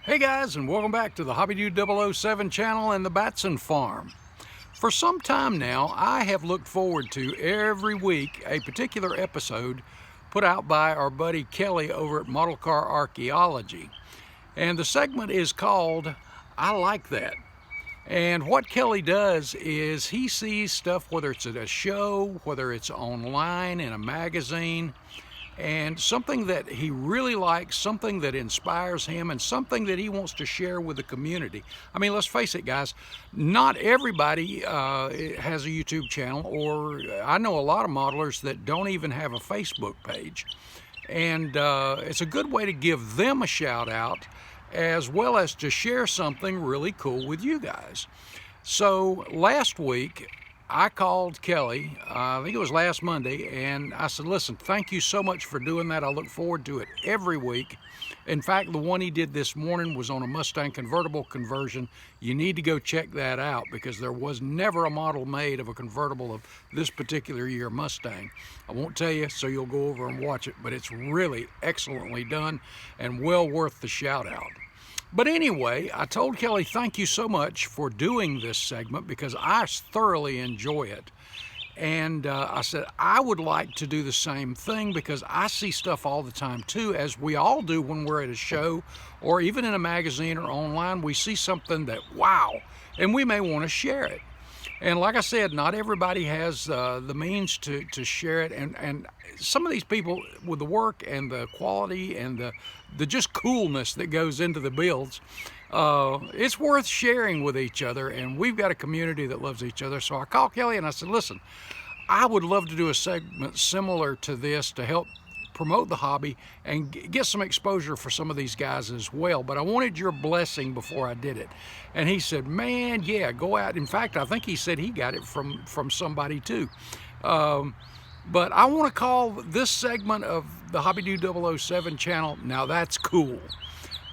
Hey guys, and welcome back to the HobbyDude007 channel and the Batson farm. For some time now, I have looked forward to every week a particular episode put out by our buddy Kelly over at Model Car Archaeology. And the segment is called I Like That. And what Kelly does is he sees stuff, whether it's at a show, whether it's online, in a magazine, and something that he really likes, something that inspires him, and something that he wants to share with the community. I mean, let's face it, guys, not everybody has a YouTube channel, or I know a lot of modelers that don't even have a Facebook page. And it's a good way to give them a shout out, as well as to share something really cool with you guys. So last week, I called Kelly, I think it was last Monday, and I said, listen, thank you so much for doing that. I look forward to it every week. In fact, the one he did this morning was on a Mustang convertible conversion. You need to go check that out because there was never a model made of a convertible of this particular year Mustang. I won't tell you, so you'll go over and watch it, but it's really excellently done and well worth the shout out. But anyway, I told Kelly, thank you so much for doing this segment because I thoroughly enjoy it. And I said, I would like to do the same thing because I see stuff all the time too, as we all do when we're at a show or even in a magazine or online. We see something that, wow, and we may want to share it. And like I said, not everybody has the means to share it. And some of these people with the work and the quality and the just coolness that goes into the builds, it's worth sharing with each other. And we've got a community that loves each other. So I called Kelly and I said, listen, I would love to do a segment similar to this to help promote the hobby and get some exposure for some of these guys as well, but I wanted your blessing before I did it. And he said, man, yeah, go out. In fact, I think he said he got it from somebody too. But I want to call this segment of the HobbyDude007 channel, Now That's Cool.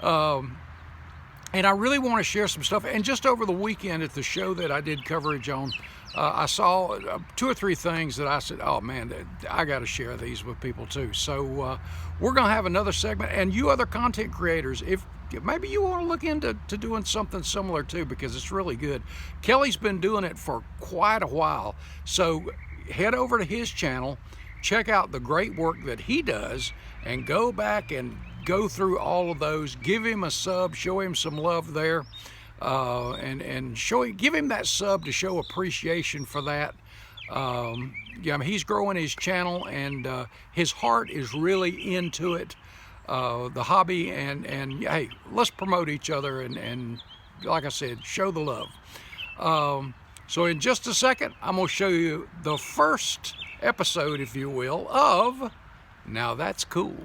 And I really want to share some stuff. And just over the weekend at the show that I did coverage on, I saw 2 or 3 things that I said, oh man, I got to share these with people too. So we're going to have another segment. And you other content creators, if maybe you want to look into doing something similar too, because it's really good. Kelly's been doing it for quite a while. So head over to his channel, check out the great work that he does, and go back and go through all of those. Give him a sub, show him some love there. And give him that sub to show appreciation for that. Yeah, I mean, he's growing his channel, and his heart is really into it, the hobby, and hey, let's promote each other and like I said, show the love. So in just a second, I'm going to show you the first episode, if you will, of Now That's Cool.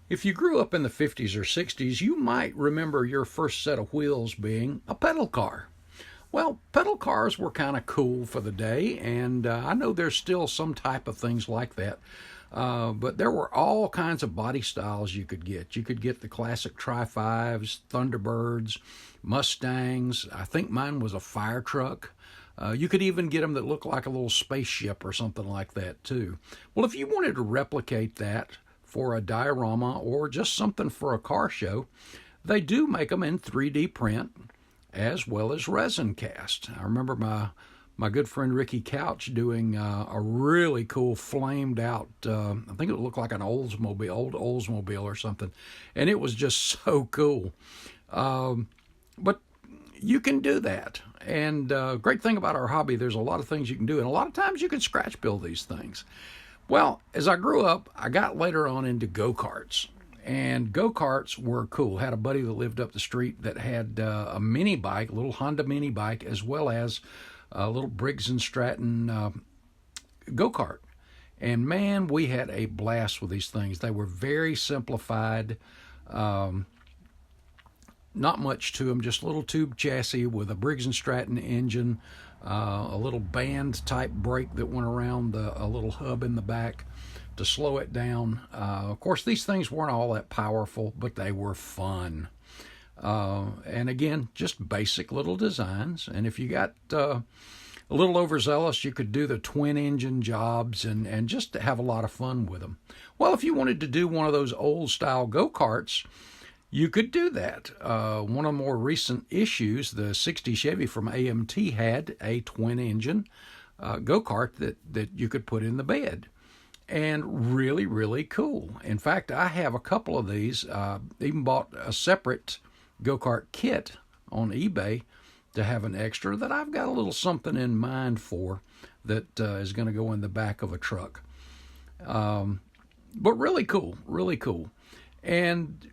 If you grew up in the 50s or 60s, you might remember your first set of wheels being a pedal car. Well, pedal cars were kind of cool for the day, and I know there's still some type of things like that. But there were all kinds of body styles you could get. You could get the classic Tri-5s, Thunderbirds, Mustangs. I think mine was a fire truck. You could even get them that looked like a little spaceship or something like that too. Well, if you wanted to replicate that for a diorama or just something for a car show, they do make them in 3D print as well as resin cast. I remember my good friend Ricky Couch doing a really cool flamed out, I think it looked like an old Oldsmobile or something, and it was just so cool. But you can do that, and great thing about our hobby, there's a lot of things you can do, and a lot of times you can scratch build these things. Well, as I grew up, I got later on into go-karts, and go-karts were cool. Had a buddy that lived up the street that had a mini bike, a little Honda mini bike, as well as a little Briggs & Stratton go-kart. And man, we had a blast with these things. They were very simplified, not much to them, just a little tube chassis with a Briggs & Stratton engine, a little band type brake that went around a little hub in the back to slow it down. Of course, these things weren't all that powerful, but they were fun. And again, just basic little designs. And if you got a little overzealous, you could do the twin engine jobs and just have a lot of fun with them. Well, if you wanted to do one of those old style go-karts, you could do that. One of the more recent issues, the 60 Chevy from AMT, had a twin engine go-kart that you could put in the bed. And really, really cool. In fact, I have a couple of these. Even bought a separate go-kart kit on eBay to have an extra that I've got a little something in mind for that is going to go in the back of a truck. But really cool, really cool. And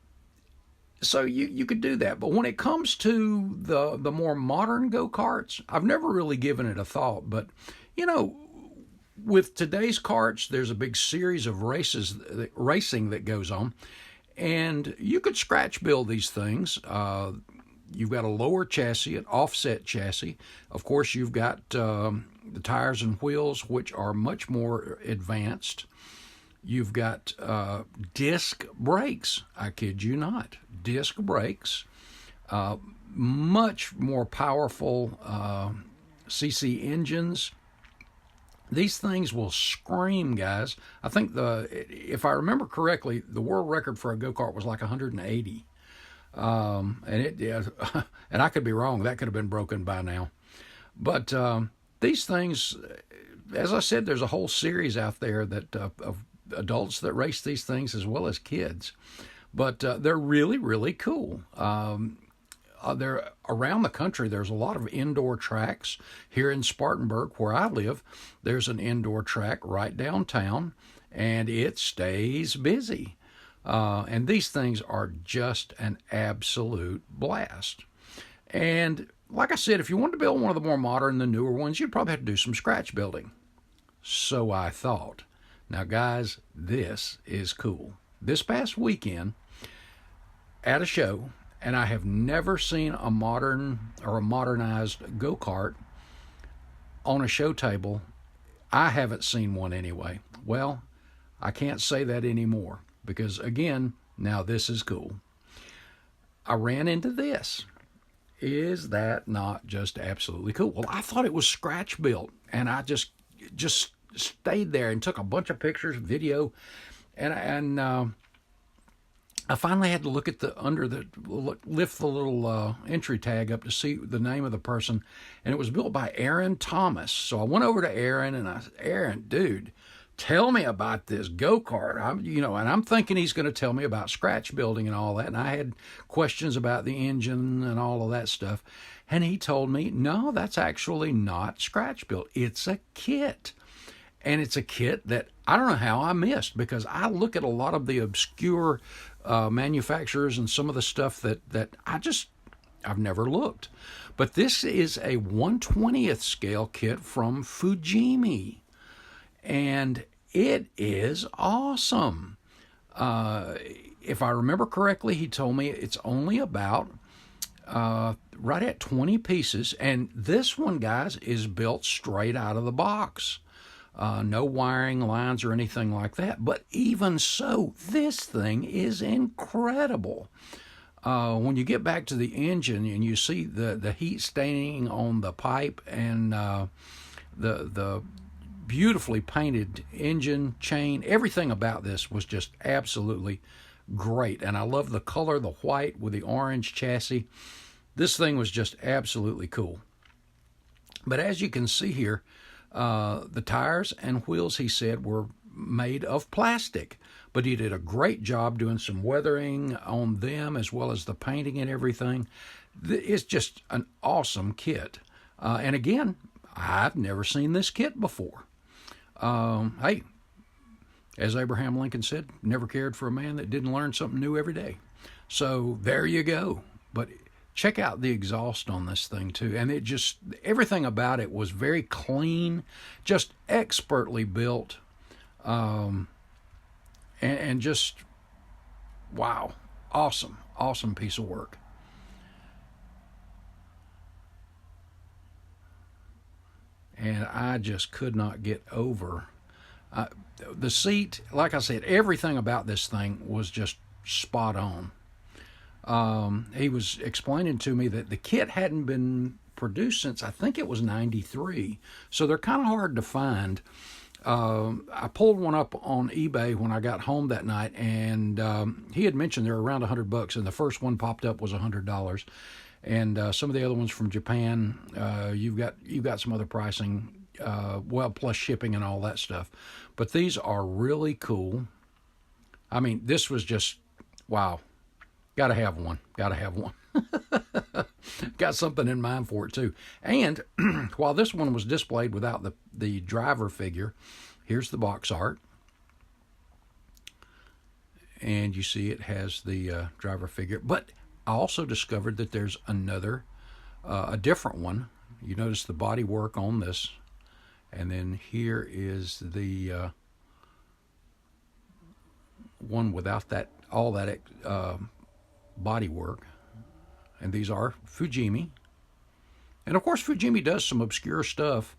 so you could do that. But when it comes to the more modern go-karts, I've never really given it a thought. But, you know, with today's karts, there's a big series of racing that goes on. And you could scratch build these things. You've got a lower chassis, an offset chassis. Of course, you've got the tires and wheels, which are much more advanced. You've got disc brakes. I kid you not. Disc brakes. Much more powerful CC engines. These things will scream, guys. I think if I remember correctly, the world record for a go-kart was like 180. And I could be wrong. That could have been broken by now. But these things, as I said, there's a whole series out there that of adults that race these things as well as kids. But they're really, really cool. They're around the country. There's a lot of indoor tracks. Here in Spartanburg, where I live, there's an indoor track right downtown, and it stays busy. And these things are just an absolute blast. And like I said, if you wanted to build one of the more modern, the newer ones, you'd probably have to do some scratch building. So I thought. Now, guys, this is cool. This past weekend at a show, and I have never seen a modern or a modernized go-kart on a show table. I haven't seen one anyway. Well, I can't say that anymore because, again, now this is cool. I ran into this. Is that not just absolutely cool? Well, I thought it was scratch built, and I just stayed there and took a bunch of pictures, video, and I finally had to look at lift the little entry tag up to see the name of the person, and it was built by Aaron Thomas. So I went over to Aaron and I said, Aaron, dude, tell me about this go-kart. And I'm thinking he's going to tell me about scratch building and all that. And I had questions about the engine and all of that stuff. And he told me, no, that's actually not scratch built. It's a kit. And it's a kit that I don't know how I missed, because I look at a lot of the obscure manufacturers and some of the stuff that I've never looked. But this is a 1/20th scale kit from Fujimi. And it is awesome. If I remember correctly, he told me it's only about right at 20 pieces. And this one, guys, is built straight out of the box. No wiring lines or anything like that. But even so, this thing is incredible. When you get back to the engine and you see the heat staining on the pipe and the beautifully painted engine, chain, everything about this was just absolutely great. And I love the color, the white with the orange chassis. This thing was just absolutely cool. But as you can see here, the tires and wheels, he said, were made of plastic, but he did a great job doing some weathering on them as well as the painting and everything. It's just an awesome kit. And again, I've never seen this kit before. Hey, as Abraham Lincoln said, never cared for a man that didn't learn something new every day. So there you go. But check out the exhaust on this thing too. And it just, everything about it was very clean, just expertly built. And just, wow, awesome piece of work. And I just could not get over the seat. Like I said, everything about this thing was just spot on. He was explaining to me that the kit hadn't been produced since, I think it was 93. So they're kind of hard to find. I pulled one up on eBay when I got home that night, and he had mentioned they're around $100, and the first one popped up was $100. And some of the other ones from Japan, you've got some other pricing, well, plus shipping and all that stuff. But these are really cool. I mean, this was just, wow. Gotta have one. Gotta have one. Got something in mind for it too. And while this one was displayed without the driver figure, here's the box art. And you see it has the driver figure. But I also discovered that there's another, a different one. You notice the body work on this. And then here is the one without that, all that body work. And these are Fujimi. And of course Fujimi does some obscure stuff.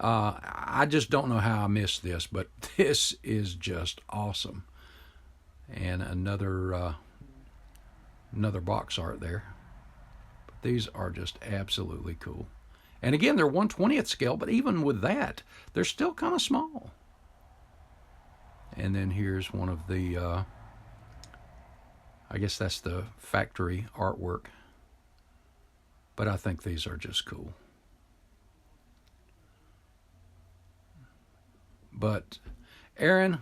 I just don't know how I missed this, but this is just awesome. And another box art there. But these are just absolutely cool. And again, they're 1/20th scale, but even with that, they're still kind of small. And then here's one of the, I guess that's the factory artwork. But I think these are just cool. But Aaron,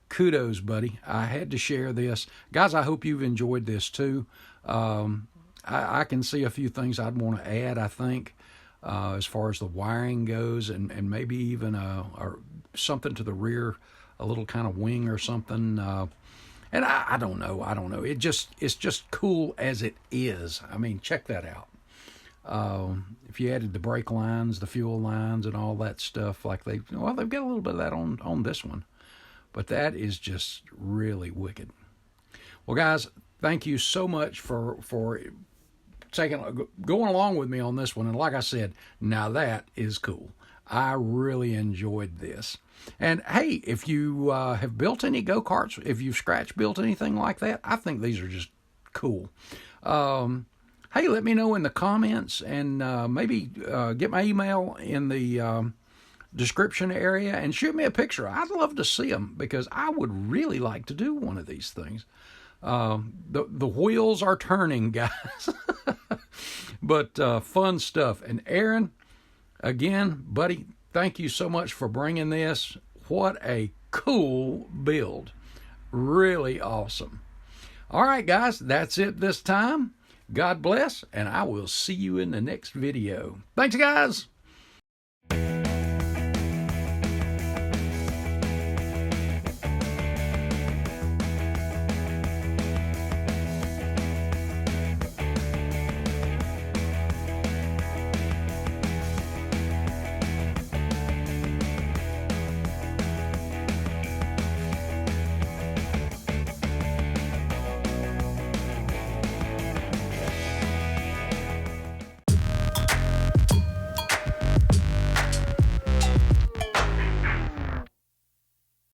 kudos, buddy. I had to share this. Guys, I hope you've enjoyed this too. I can see a few things I'd want to add, I think, as far as the wiring goes, and maybe even something to the rear, a little kind of wing or something. And I don't know. It's just cool as it is. I mean, check that out. If you added the brake lines, the fuel lines, and all that stuff, like they've got a little bit of that on this one. But that is just really wicked. Well, guys, thank you so much for going along with me on this one. And like I said, now that is cool. I really enjoyed this. And hey, if you have built any go-karts, if you've scratch built anything like that, I think these are just cool. Hey, let me know in the comments, and maybe get my email in the description area and shoot me a picture. I'd love to see them, because I would really like to do one of these things. The wheels are turning, guys. But fun stuff. And Aaron, again, buddy, thank you so much for bringing this. What a cool build. Really awesome. All right, guys, that's it this time. God bless, and I will see you in the next video. Thanks, guys.